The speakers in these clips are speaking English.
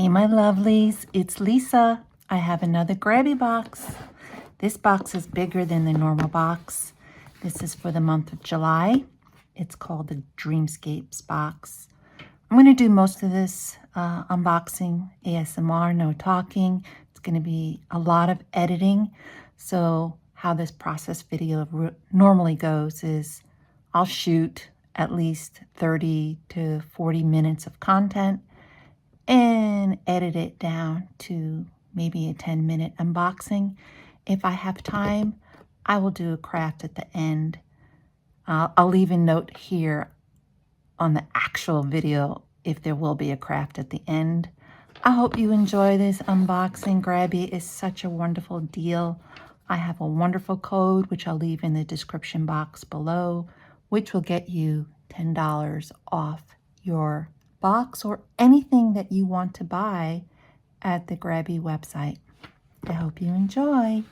Hey my lovelies, it's Lisa. I have another Grabie box. This box is bigger than the normal box. This is for the month of July. It's called the Dreamscapes box. I'm going to do most of this unboxing, ASMR, no talking. It's going to be a lot of editing. So how this process video normally goes is I'll shoot at least 30 to 40 minutes of content and edit it down to maybe a 10-minute unboxing. If I have time, I will do a craft at the end. I'll leave a note here on the actual video if there will be a craft at the end. I hope you enjoy this unboxing. Grabie is such a wonderful deal. I have a wonderful code, which I'll leave in the description box below, which will get you $10 off your box or anything that you want to buy at the Grabie website. I hope you enjoy.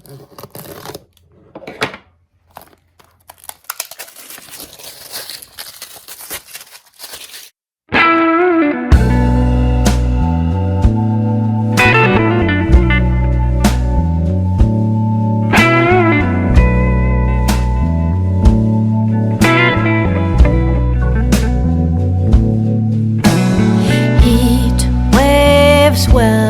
Heat waves will